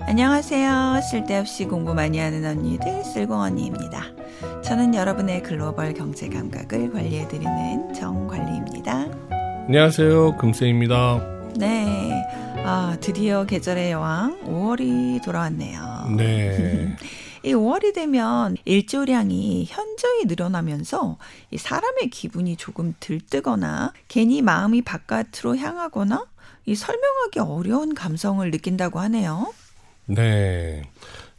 안녕하세요. 쓸데없이 공부 많이 하는 언니들 쓸공언니입니다. 저는 여러분의 글로벌 경제 감각을 관리해드리는 정관리입니다. 안녕하세요. 금쌤입니다. 네, 드디어 계절의 여왕 5월이 돌아왔네요. 네. 이 5월이 되면 일조량이 현저히 늘어나면서 이 사람의 기분이 조금 들뜨거나 괜히 마음이 바깥으로 향하거나 이 설명하기 어려운 감성을 느낀다고 하네요. 네.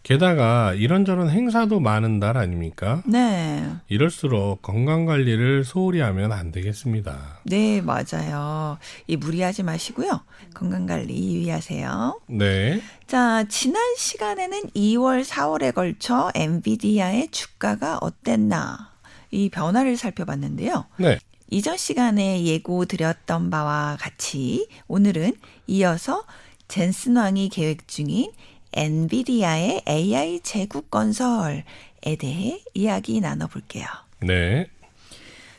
게다가 이런저런 행사도 많은 달 아닙니까? 네. 이럴수록 건강관리를 소홀히 하면 안 되겠습니다. 네, 맞아요. 이 무리하지 마시고요. 건강관리 유의하세요. 네. 자, 지난 시간에는 2월, 4월에 걸쳐 엔비디아의 주가가 어땠나 이 변화를 살펴봤는데요. 네. 이전 시간에 예고 드렸던 바와 같이 오늘은 이어서 젠슨 왕이 계획 중인 엔비디아의 AI 제국 건설에 대해 이야기 나눠볼게요. 네.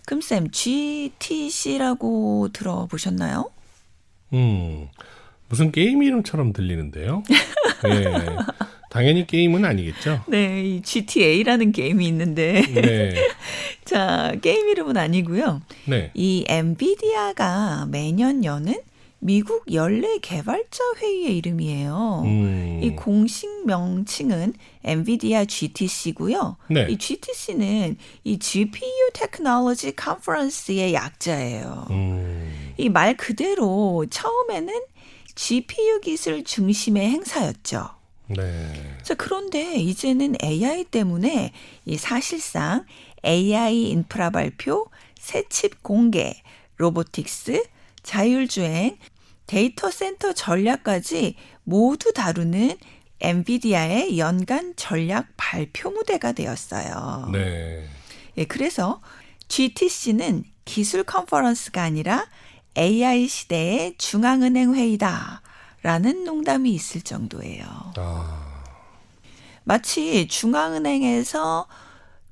금쌤, GTC라고 들어보셨나요? 무슨 게임 이름처럼 들리는데요? 네. 당연히 게임은 아니겠죠? 네, 이 GTA라는 게임이 있는데 네. 자, 게임 이름은 아니고요. 네. 이 엔비디아가 매년 여는 미국 연례 개발자 회의의 이름이에요. 이 공식 명칭은 엔비디아 GTC고요. 네. 이 GTC는 이 GPU Technology Conference의 약자예요. 이 말 그대로 처음에는 GPU 기술 중심의 행사였죠. 네. 자, 그런데 이제는 AI 때문에 이 사실상 AI 인프라 발표, 새칩 공개, 로보틱스, 자율주행, 데이터 센터 전략까지 모두 다루는 엔비디아의 연간 전략 발표 무대가 되었어요. 네. 예, 그래서 GTC는 기술 컨퍼런스가 아니라 AI 시대의 중앙은행 회의다라는 농담이 있을 정도예요. 마치 중앙은행에서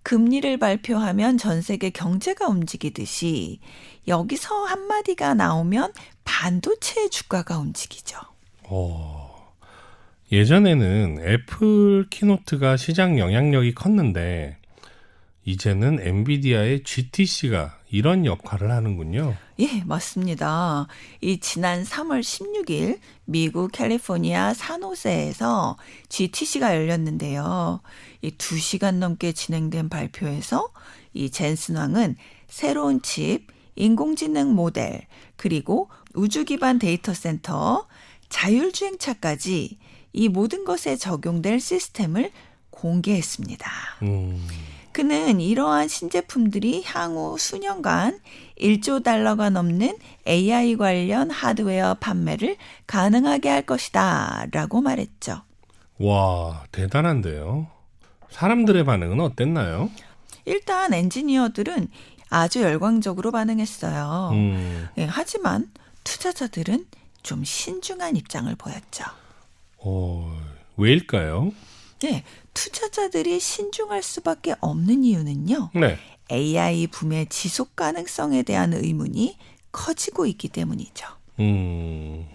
금리를 발표하면 전 세계 경제가 움직이듯이 여기서 한마디가 나오면 반도체 주가가 움직이죠. 예전에는 애플 키노트가 시장 영향력이 컸는데 이제는 엔비디아의 GTC가 이런 역할을 하는군요. 예, 맞습니다. 이 지난 3월 16일 미국 캘리포니아 산호세에서 GTC가 열렸는데요. 이 2시간 넘게 진행된 발표에서 이 젠슨 왕은 새로운 칩, 인공지능 모델, 그리고 우주 기반 데이터 센터, 자율주행차까지 이 모든 것에 적용될 시스템을 공개했습니다. 그는 이러한 신제품들이 향후 수년간 1조 달러가 넘는 AI 관련 하드웨어 판매를 가능하게 할 것이다 라고 말했죠. 와, 대단한데요. 사람들의 반응은 어땠나요? 일단 엔지니어들은 아주 열광적으로 반응했어요. 예, 하지만 투자자들은 좀 신중한 입장을 보였죠. 왜일까요? 네, 투자자들이 신중할 수밖에 없는 이유는요. 네. AI 붐의 지속 가능성에 대한 의문이 커지고 있기 때문이죠. 이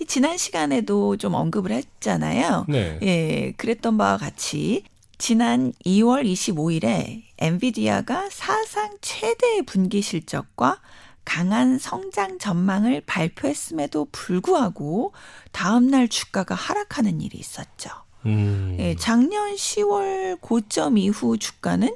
지난 시간에도 좀 언급을 했잖아요. 네. 예, 그랬던 바와 같이 지난 2월 25일에 엔비디아가 사상 최대의 분기 실적과 강한 성장 전망을 발표했음에도 불구하고 다음날 주가가 하락하는 일이 있었죠. 예, 작년 10월 고점 이후 주가는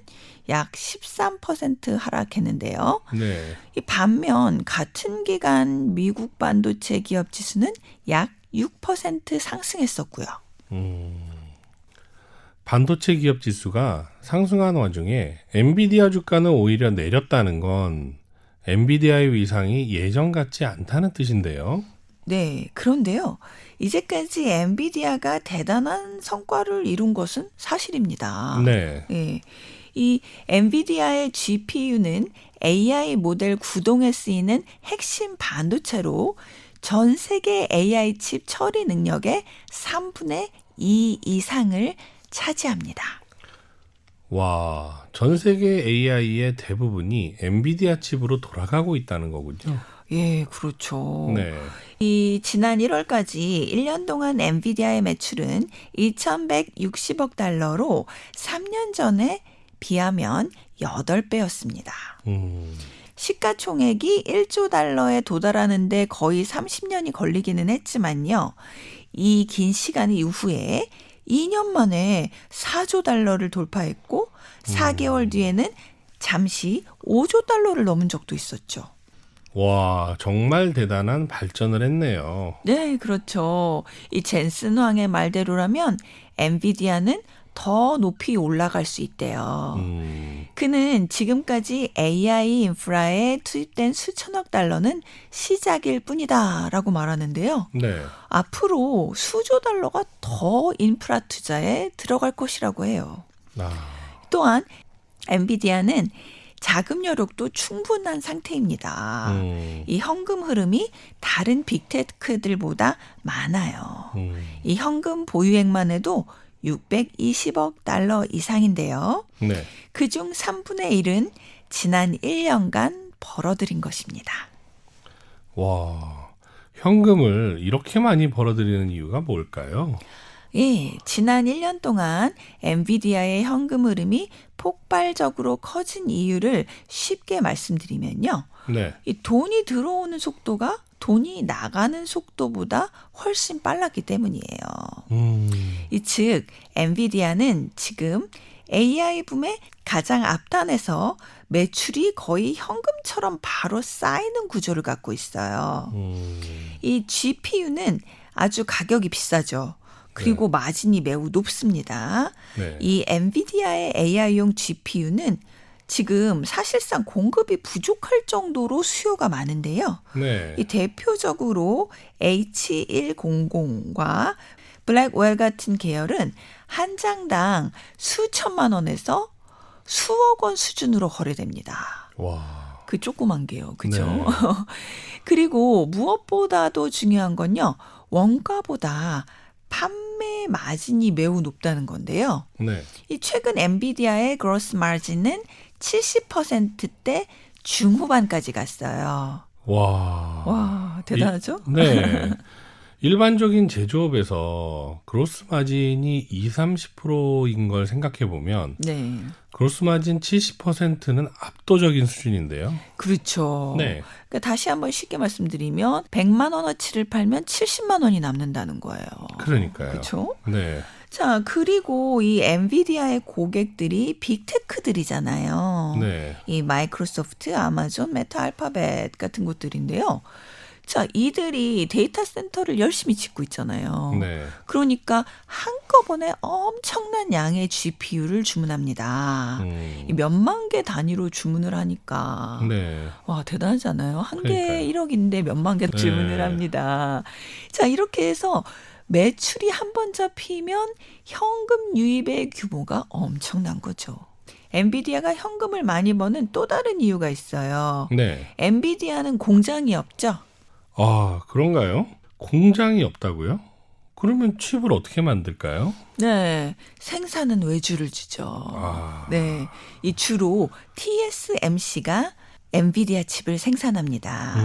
약 13% 하락했는데요. 네. 이 반면 같은 기간 미국 반도체 기업 지수는 약 6% 상승했었고요. 반도체 기업 지수가 상승한 와중에 엔비디아 주가는 오히려 내렸다는 건 엔비디아의 위상이 예전 같지 않다는 뜻인데요. 네, 그런데요. 이제까지 엔비디아가 대단한 성과를 이룬 것은 사실입니다. 네. 예, 이 엔비디아의 GPU는 AI 모델 구동에 쓰이는 핵심 반도체로 전 세계 AI 칩 처리 능력의 3분의 2 이상을 차지합니다. 와, 전 세계 AI의 대부분이 엔비디아 칩으로 돌아가고 있다는 거군요. 예, 그렇죠. 네. 이 지난 1월까지 1년 동안 엔비디아의 매출은 2,160억 달러로 3년 전에 비하면 8배였습니다. 음, 시가총액이 1조 달러에 도달하는데 거의 30년이 걸리기는 했지만요. 이 긴 시간 이후에 2년 만에 4조 달러를 돌파했고 4개월 뒤에는 잠시 5조 달러를 넘은 적도 있었죠. 와, 정말 대단한 발전을 했네요. 네, 그렇죠. 이 젠슨 황의 말대로라면 엔비디아는 더 높이 올라갈 수 있대요. 그는 지금까지 AI 인프라에 투입된 수천억 달러는 시작일 뿐이다라고 말하는데요. 네. 앞으로 수조 달러가 더 인프라 투자에 들어갈 것이라고 해요. 아, 또한 엔비디아는 자금 여력도 충분한 상태입니다. 이 현금 흐름이 다른 빅테크들보다 많아요. 이 현금 보유액만 해도 620억 달러 이상인데요. 네. 그중 3분의 1은 지난 1년간 벌어들인 것입니다. 와, 현금을 이렇게 많이 벌어들이는 이유가 뭘까요? 예, 지난 1년 동안 엔비디아의 현금 흐름이 폭발적으로 커진 이유를 쉽게 말씀드리면요. 네. 이 돈이 들어오는 속도가 돈이 나가는 속도보다 훨씬 빨랐기 때문이에요. 즉 엔비디아는 지금 AI 붐의 가장 앞단에서 매출이 거의 현금처럼 바로 쌓이는 구조를 갖고 있어요. 이 GPU는 아주 가격이 비싸죠. 그리고 마진이 매우 높습니다. 네. 이 엔비디아의 AI용 GPU는 지금 사실상 공급이 부족할 정도로 수요가 많은데요. 네. 이 대표적으로 H100과 블랙웰 같은 계열은 한 장당 수천만 원에서 수억 원 수준으로 거래됩니다. 와. 그 조그만 게요. 그죠? 네. 그리고 무엇보다도 중요한 건요. 원가보다 판매 마진이 매우 높다는 건데요. 네. 이 최근 엔비디아의 그로스 마진은 70%대 중후반까지 갔어요. 와. 와, 대단하죠? 네. 일반적인 제조업에서 그로스 마진이 20-30%인 걸 생각해 보면 네. 그로스 마진 70%는 압도적인 수준인데요. 그렇죠. 네. 그러니까 다시 한번 쉽게 말씀드리면 100만 원어치를 팔면 70만 원이 남는다는 거예요. 그러니까요. 그렇죠? 네. 자, 그리고 이 엔비디아의 고객들이 빅테크들이잖아요. 네. 이 마이크로소프트, 아마존, 메타, 알파벳 같은 곳들인데요. 자, 이들이 데이터 센터를 열심히 짓고 있잖아요. 네. 그러니까 한꺼번에 엄청난 양의 GPU를 주문합니다. 이 몇만 개 단위로 주문을 하니까 네. 와, 대단하잖아요. 한 개에 그러니까요. 1억인데 몇만 개 주문을 네. 합니다. 자, 이렇게 해서 매출이 한 번 잡히면 현금 유입의 규모가 엄청난 거죠. 엔비디아가 현금을 많이 버는 또 다른 이유가 있어요. 네. 엔비디아는 공장이 없죠. 아, 그런가요? 공장이 없다고요? 그러면 칩을 어떻게 만들까요? 네, 생산은 외주를 주죠. 아. 네, 이 주로 TSMC가 엔비디아 칩을 생산합니다.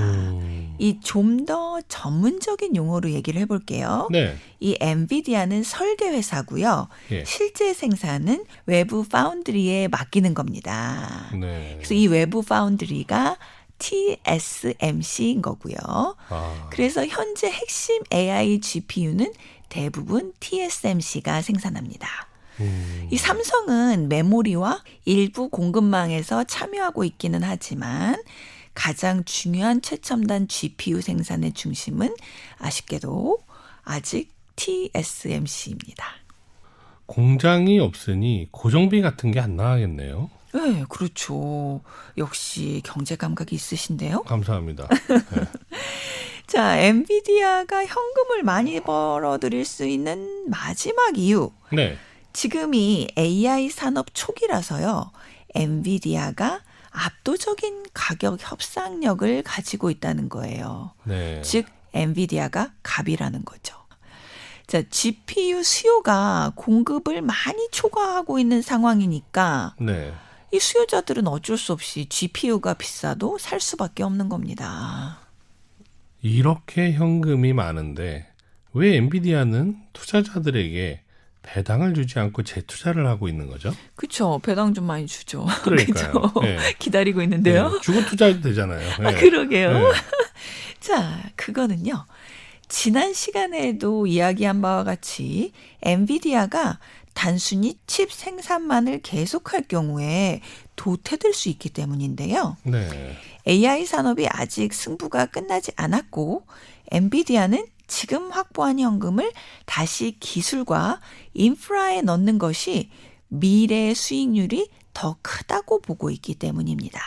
이 좀 더 전문적인 용어로 얘기를 해볼게요. 네. 이 엔비디아는 설계 회사고요. 예. 실제 생산은 외부 파운드리에 맡기는 겁니다. 네. 그래서 이 외부 파운드리가 TSMC인 거고요. 아. 그래서 현재 핵심 AI GPU는 대부분 TSMC가 생산합니다. 이 삼성은 메모리와 일부 공급망에서 참여하고 있기는 하지만 가장 중요한 최첨단 GPU 생산의 중심은 아쉽게도 아직 TSMC입니다. 공장이 없으니 고정비 같은 게 안 나가겠네요. 네, 그렇죠. 역시 경제 감각이 있으신데요. 감사합니다. 네. 자, 엔비디아가 현금을 많이 벌어들일 수 있는 마지막 이유. 네. 지금이 AI 산업 초기라서요. 엔비디아가 압도적인 가격 협상력을 가지고 있다는 거예요. 네. 즉 엔비디아가 갑이라는 거죠. 자, GPU 수요가 공급을 많이 초과하고 있는 상황이니까 네. 이 수요자들은 어쩔 수 없이 GPU가 비싸도 살 수밖에 없는 겁니다. 이렇게 현금이 많은데 왜 엔비디아는 투자자들에게 배당을 주지 않고 재투자를 하고 있는 거죠? 그렇죠. 배당 좀 많이 주죠. 그러니까요. 그죠? 네. 기다리고 있는데요. 네. 주고 투자해도 되잖아요. 아, 네. 그러게요. 네. 자, 그거는요. 지난 시간에도 이야기한 바와 같이 엔비디아가 단순히 칩 생산만을 계속할 경우에 도태될 수 있기 때문인데요. 네. AI 산업이 아직 승부가 끝나지 않았고 엔비디아는 지금 확보한 현금을 다시 기술과 인프라에 넣는 것이 미래의 수익률이 더 크다고 보고 있기 때문입니다.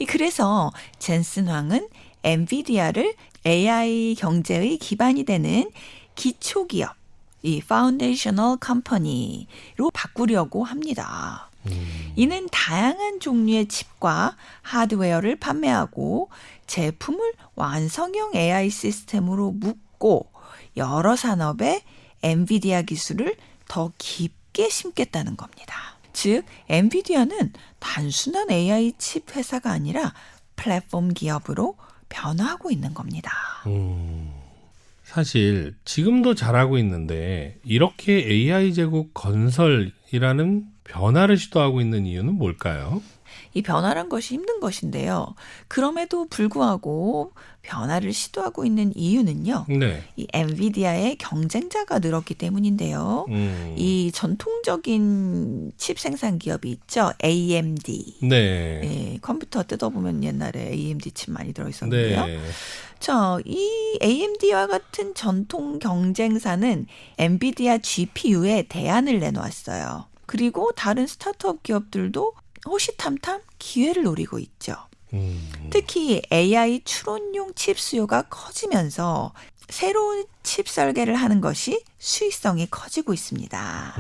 그래서 젠슨 황은 엔비디아를 AI 경제의 기반이 되는 기초기업, 이 Foundational Company로 바꾸려고 합니다. 이는 다양한 종류의 칩과 하드웨어를 판매하고 제품을 완성형 AI 시스템으로 묶고 여러 산업에 엔비디아 기술을 더 깊게 심겠다는 겁니다. 즉, 엔비디아는 단순한 AI 칩 회사가 아니라 플랫폼 기업으로 변화하고 있는 겁니다. 사실 지금도 잘하고 있는데 이렇게 AI 제국 건설이라는 변화를 시도하고 있는 이유는 뭘까요? 이 변화란 것이 힘든 것인데요. 그럼에도 불구하고 변화를 시도하고 있는 이유는요. 네. 이 엔비디아의 경쟁자가 늘었기 때문인데요. 이 전통적인 칩 생산 기업이 있죠. AMD. 네. 네, 컴퓨터 뜯어보면 옛날에 AMD 칩 많이 들어있었는데요. 네. 자, 이 AMD와 같은 전통 경쟁사는 엔비디아 GPU에 대안을 내놓았어요. 그리고 다른 스타트업 기업들도 호시탐탐 기회를 노리고 있죠. 특히 AI 추론용 칩 수요가 커지면서 새로운 칩 설계를 하는 것이 수익성이 커지고 있습니다.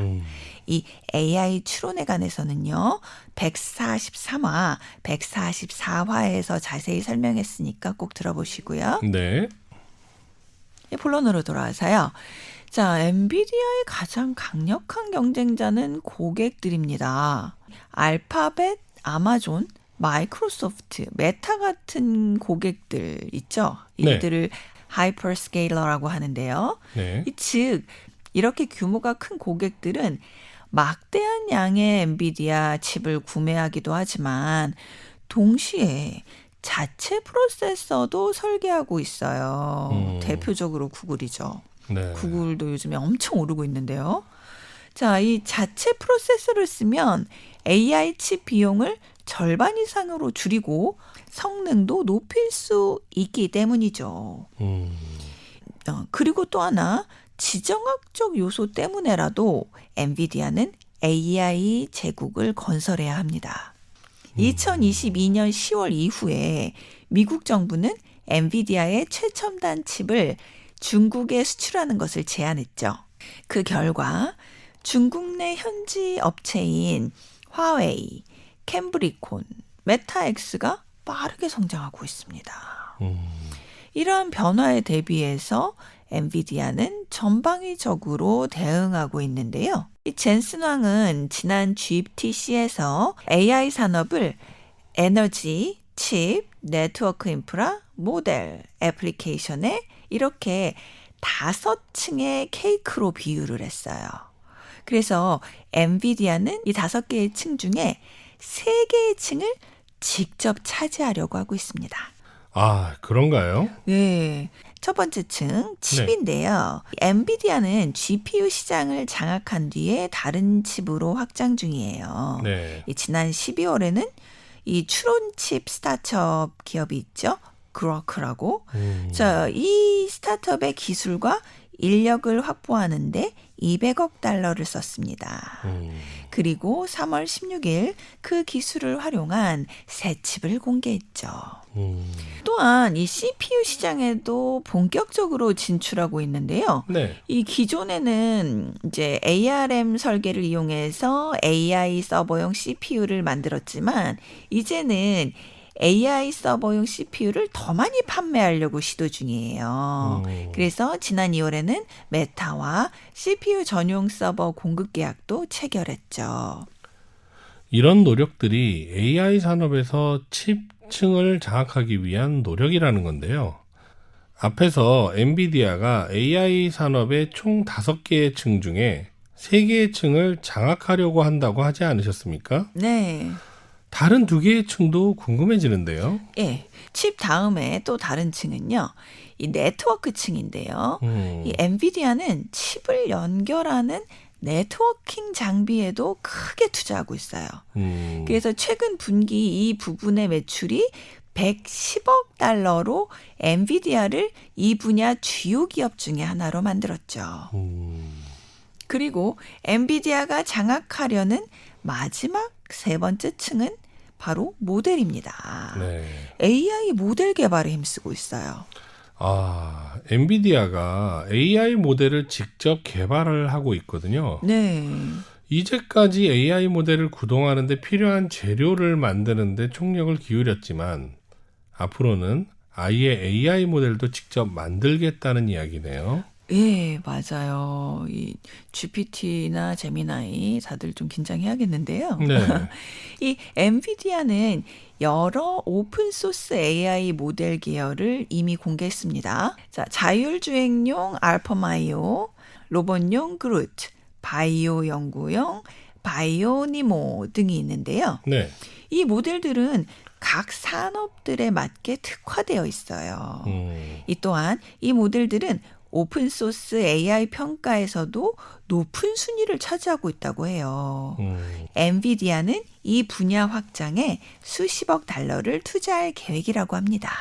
이 AI 추론에 관해서는요. 143화, 144화에서 자세히 설명했으니까 꼭 들어보시고요. 네. 본론으로 돌아와서요. 자, 엔비디아의 가장 강력한 경쟁자는 고객들입니다. 알파벳, 아마존, 마이크로소프트, 메타 같은 고객들 있죠. 이들을 하이퍼스케일러라고 하는데요. 네. 즉, 이렇게 규모가 큰 고객들은 막대한 양의 엔비디아 칩을 구매하기도 하지만 동시에 자체 프로세서도 설계하고 있어요. 대표적으로 구글이죠. 네. 구글도 요즘에 엄청 오르고 있는데요. 자, 이 자체 프로세서를 쓰면 AI 칩 비용을 절반 이상으로 줄이고 성능도 높일 수 있기 때문이죠. 그리고 또 하나 지정학적 요소 때문에라도 엔비디아는 AI 제국을 건설해야 합니다. 2022년 10월 이후에 미국 정부는 엔비디아의 최첨단 칩을 중국에 수출하는 것을 제한했죠. 그 결과 중국 내 현지 업체인 화웨이, 캠브리콘, 메타엑스가 빠르게 성장하고 있습니다. 이러한 변화에 대비해서 엔비디아는 전방위적으로 대응하고 있는데요. 이 젠슨 황은 지난 GTC에서 AI 산업을 에너지, 칩, 네트워크 인프라, 모델, 애플리케이션에 이렇게 5층의 케이크로 비유를 했어요. 그래서 엔비디아는 이 5개의 층 중에 3개의 층을 직접 차지하려고 하고 있습니다. 아, 그런가요? 네. 첫 번째 층 칩인데요. 엔비디아는 GPU 시장을 장악한 뒤에 다른 칩으로 확장 중이에요. 네. 지난 12월에는 이 추론 칩 스타트업 기업이 있죠. 그로크라고. 자, 이 스타트업의 기술과 인력을 확보하는데 200억 달러를 썼습니다. 그리고 3월 16일 그 기술을 활용한 새 칩을 공개했죠. 또한 이 CPU 시장에도 본격적으로 진출하고 있는데요. 네. 이 기존에는 이제 ARM 설계를 이용해서 AI 서버용 CPU를 만들었지만 이제는 AI 서버용 CPU를 더 많이 판매하려고 시도 중이에요. 그래서 지난 2월에는 메타와 CPU 전용 서버 공급 계약도 체결했죠. 이런 노력들이 AI 산업에서 칩층을 장악하기 위한 노력이라는 건데요. 앞에서 엔비디아가 AI 산업의 총 5개의 층 중에 3개의 층을 장악하려고 한다고 하지 않으셨습니까? 네. 다른 2개의 층도 궁금해지는데요. 예. 칩 다음에 또 다른 층은요. 이 네트워크 층인데요. 이 엔비디아는 칩을 연결하는 네트워킹 장비에도 크게 투자하고 있어요. 그래서 최근 분기 이 부분의 매출이 110억 달러로 엔비디아를 이 분야 주요 기업 중에 하나로 만들었죠. 그리고 엔비디아가 장악하려는 마지막 3번째 층은 바로 모델입니다. 네. AI 모델 개발에 힘쓰고 있어요. 엔비디아가 AI 모델을 직접 개발을 하고 있거든요. 네. 이제까지 AI 모델을 구동하는데 필요한 재료를 만드는데 총력을 기울였지만 앞으로는 아예 AI 모델도 직접 만들겠다는 이야기네요. 예, 맞아요. 이 GPT나 제미나이 다들 좀 긴장해야겠는데요. 네. 이 엔비디아는 여러 오픈 소스 AI 모델 계열을 이미 공개했습니다. 자, 자율주행용 알파마이오, 로봇용 그루트, 바이오 연구용 바이오니모 등이 있는데요. 네. 이 모델들은 각 산업들에 맞게 특화되어 있어요. 이 또한 이 모델들은 오픈소스 AI 평가에서도 높은 순위를 차지하고 있다고 해요. 엔비디아는 이 분야 확장에 수십억 달러를 투자할 계획이라고 합니다.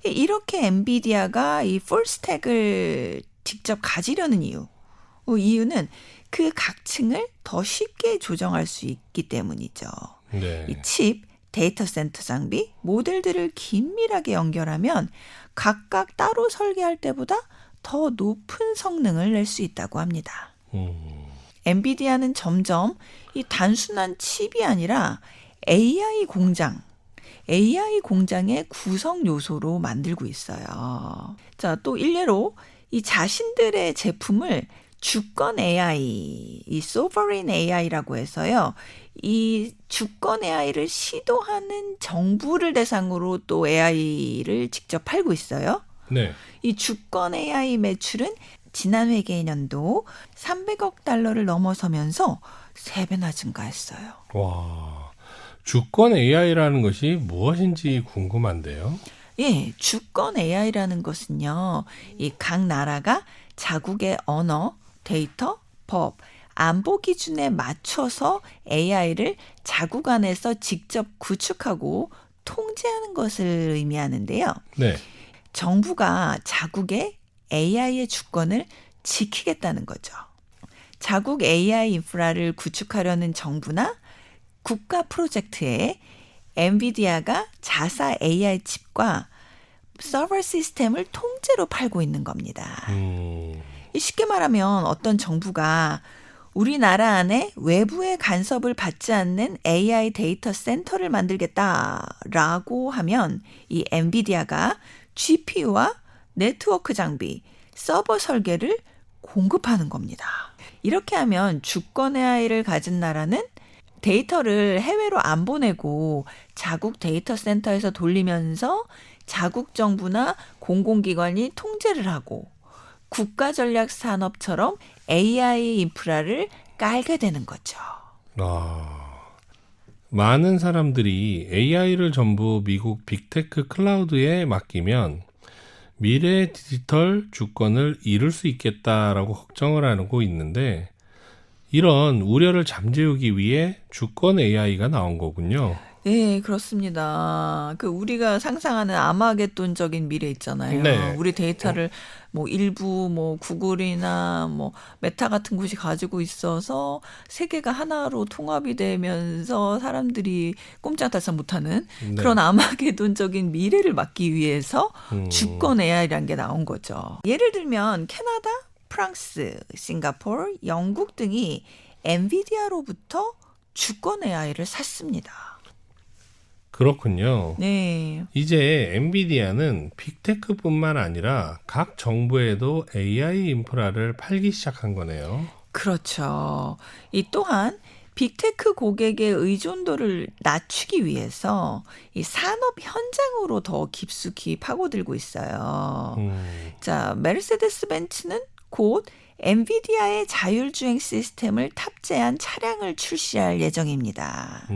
이렇게 엔비디아가 이 풀스택을 직접 가지려는 이유는 그 각 층을 더 쉽게 조정할 수 있기 때문이죠. 네. 이 칩, 데이터 센터 장비, 모델들을 긴밀하게 연결하면 각각 따로 설계할 때보다 더 높은 성능을 낼 수 있다고 합니다. 엔비디아는 점점 이 단순한 칩이 아니라 AI 공장의 구성 요소로 만들고 있어요. 자, 또 일례로 이 자신들의 제품을 주권 AI, 이 소버린 AI라고 해서요. 이 주권 AI를 시도하는 정부를 대상으로 또 AI를 직접 팔고 있어요. 네. 이 주권 AI 매출은 지난 회계연도 300억 달러를 넘어서면서 3배나 증가했어요. 와. 주권 AI라는 것이 무엇인지 궁금한데요. 예, 주권 AI라는 것은요. 이 각 나라가 자국의 언어, 데이터, 법, 안보 기준에 맞춰서 AI를 자국 안에서 직접 구축하고 통제하는 것을 의미하는데요. 네. 정부가 자국의 AI의 주권을 지키겠다는 거죠. 자국 AI 인프라를 구축하려는 정부나 국가 프로젝트에 엔비디아가 자사 AI 칩과 서버 시스템을 통째로 팔고 있는 겁니다. 쉽게 말하면 어떤 정부가 우리나라 안에 외부의 간섭을 받지 않는 AI 데이터 센터를 만들겠다라고 하면 이 엔비디아가 GPU와 네트워크 장비, 서버 설계를 공급하는 겁니다. 이렇게 하면 주권 AI를 가진 나라는 데이터를 해외로 안 보내고 자국 데이터 센터에서 돌리면서 자국 정부나 공공기관이 통제를 하고 국가전략산업처럼 AI 인프라를 깔게 되는 거죠. 많은 사람들이 AI를 전부 미국 빅테크 클라우드에 맡기면 미래의 디지털 주권을 잃을 수 있겠다라고 걱정을 하고 있는데 이런 우려를 잠재우기 위해 주권 AI가 나온 거군요. 네, 그렇습니다. 그 우리가 상상하는 아마겟돈적인 미래 있잖아요. 네. 우리 데이터를 뭐 일부 뭐 구글이나 뭐 메타 같은 곳이 가지고 있어서 세계가 하나로 통합이 되면서 사람들이 꼼짝달싹 못하는 네. 그런 아마겟돈적인 미래를 막기 위해서 주권 AI라는 게 나온 거죠. 예를 들면 캐나다, 프랑스, 싱가포르, 영국 등이 엔비디아로부터 주권 AI를 샀습니다. 그렇군요. 네. 이제 엔비디아는 빅테크뿐만 아니라 각 정부에도 AI 인프라를 팔기 시작한 거네요. 그렇죠. 이 또한 빅테크 고객의 의존도를 낮추기 위해서 이 산업 현장으로 더 깊숙이 파고들고 있어요. 자, 메르세데스 벤츠는 곧 엔비디아의 자율주행 시스템을 탑재한 차량을 출시할 예정입니다.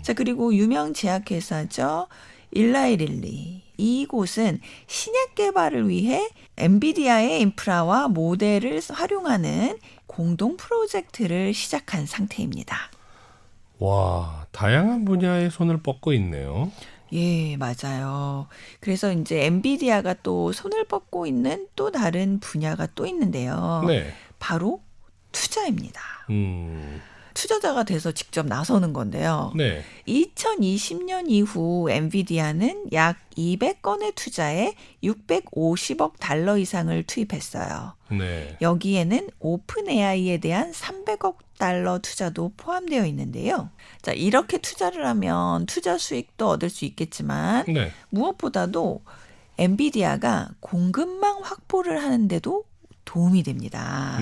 자, 그리고 유명 제약회사죠. 일라이릴리. 이곳은 신약 개발을 위해 엔비디아의 인프라와 모델을 활용하는 공동 프로젝트를 시작한 상태입니다. 와, 다양한 분야에 손을 뻗고 있네요. 예, 맞아요. 그래서 이제 엔비디아가 또 손을 뻗고 있는 또 다른 분야가 또 있는데요. 네. 바로 투자입니다. 음, 투자자가 돼서 직접 나서는 건데요. 네. 2020년 이후 엔비디아는 약 200건의 투자에 650억 달러 이상을 투입했어요. 네. 여기에는 오픈 AI에 대한 300억 달러 투자도 포함되어 있는데요. 자, 이렇게 투자를 하면 투자 수익도 얻을 수 있겠지만 네. 무엇보다도 엔비디아가 공급망 확보를 하는데도 도움이 됩니다.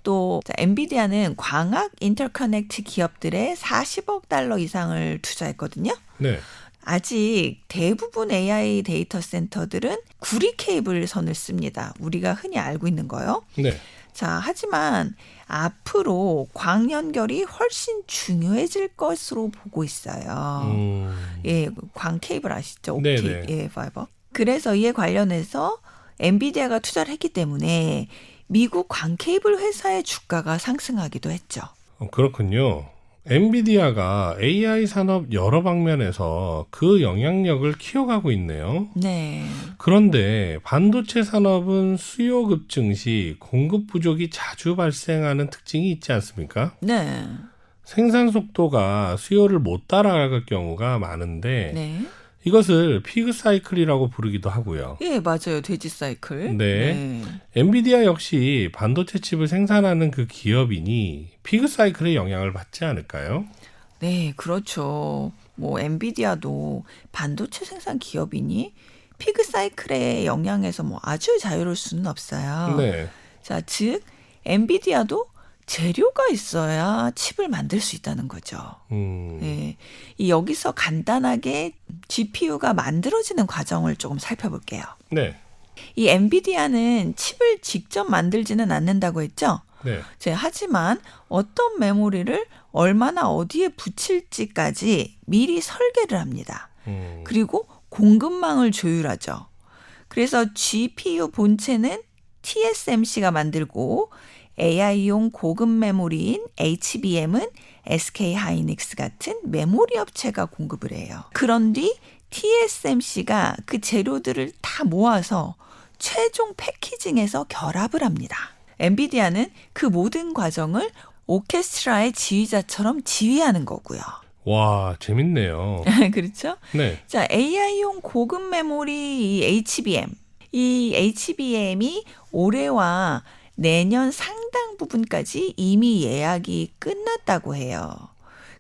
또 엔비디아는 광학 인터커넥트 기업들에 40억 달러 이상을 투자했거든요. 네. 아직 대부분 AI 데이터 센터들은 구리 케이블 선을 씁니다. 우리가 흔히 알고 있는 거요. 네. 자, 하지만 앞으로 광 연결이 훨씬 중요해질 것으로 보고 있어요. 예, 광 케이블 아시죠? 옵틱, 네네. 예, 파이버. 그래서 이에 관련해서 엔비디아가 투자를 했기 때문에 미국 광 케이블 회사의 주가가 상승하기도 했죠. 그렇군요. 엔비디아가 AI 산업 여러 방면에서 그 영향력을 키워가고 있네요. 네. 그런데 반도체 산업은 수요 급증 시 공급 부족이 자주 발생하는 특징이 있지 않습니까? 네. 생산 속도가 수요를 못 따라갈 경우가 많은데 네. 이것을 피그 사이클이라고 부르기도 하고요. 예, 맞아요. 돼지 사이클. 네. 엔비디아 역시 반도체 칩을 생산하는 그 기업이니 피그 사이클의 영향을 받지 않을까요? 네, 그렇죠. 뭐 엔비디아도 반도체 생산 기업이니 피그 사이클의 영향에서 뭐 아주 자유로울 수는 없어요. 네. 자, 즉 엔비디아도 재료가 있어야 칩을 만들 수 있다는 거죠. 네. 이 여기서 간단하게 GPU가 만들어지는 과정을 조금 살펴볼게요. 네. 이 엔비디아는 칩을 직접 만들지는 않는다고 했죠. 네. 하지만 어떤 메모리를 얼마나 어디에 붙일지까지 미리 설계를 합니다. 그리고 공급망을 조율하죠. 그래서 GPU 본체는 TSMC가 만들고 AI용 고급 메모리인 HBM은 SK 하이닉스 같은 메모리 업체가 공급을 해요. 그런 뒤 TSMC가 그 재료들을 다 모아서 최종 패키징해서 결합을 합니다. 엔비디아는 그 모든 과정을 오케스트라의 지휘자처럼 지휘하는 거고요. 와, 재밌네요. 그렇죠? 네. 자, AI용 고급 메모리 이 HBM. 이 HBM이 올해와 내년 상당 부분까지 이미 예약이 끝났다고 해요.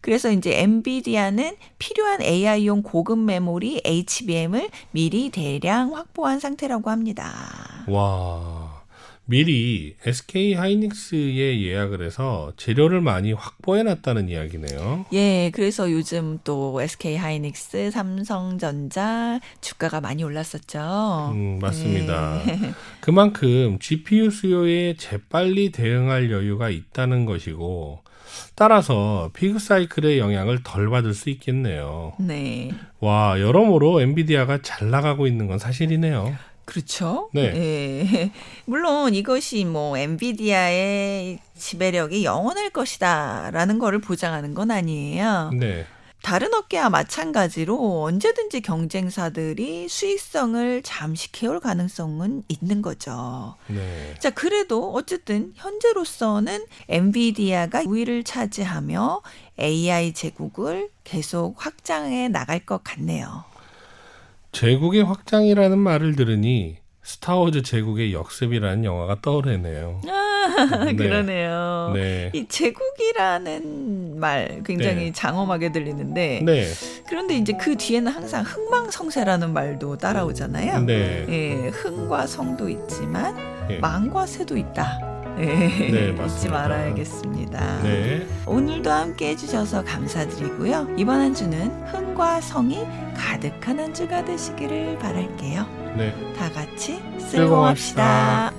그래서 이제 엔비디아는 필요한 AI용 고급 메모리 HBM을 미리 대량 확보한 상태라고 합니다. 와, 미리 SK 하이닉스에 예약을 해서 재료를 많이 확보해놨다는 이야기네요. 예, 그래서 요즘 또 SK 하이닉스, 삼성전자 주가가 많이 올랐었죠. 맞습니다. 네. 그만큼 GPU 수요에 재빨리 대응할 여유가 있다는 것이고, 따라서 피그 사이클의 영향을 덜 받을 수 있겠네요. 네. 와, 여러모로 엔비디아가 잘 나가고 있는 건 사실이네요. 그렇죠. 네. 예. 물론 이것이 뭐 엔비디아의 지배력이 영원할 것이다라는 거를 보장하는 건 아니에요. 네. 다른 업계와 마찬가지로 언제든지 경쟁사들이 수익성을 잠식해올 가능성은 있는 거죠. 네. 자, 그래도 어쨌든 현재로서는 엔비디아가 우위를 차지하며 AI 제국을 계속 확장해 나갈 것 같네요. 제국의 확장이라는 말을 들으니 스타워즈 제국의 역습이라는 영화가 떠오르네요. 네. 그러네요. 네. 이 제국이라는 말 굉장히 네. 장엄하게 들리는데 네. 그런데 이제 그 뒤에는 항상 흥망성쇠라는 말도 따라오잖아요. 네. 예, 흥과 성도 있지만 예. 망과 새도 있다. 예, 네, 잊지 맞습니다. 말아야겠습니다. 네. 오늘도 함께 해주셔서 감사드리고요. 이번 한 주는 흥과 성이 가득한 한 주가 되시기를 바랄게요. 네. 다 같이 즐거워합시다. 즐거워합시다.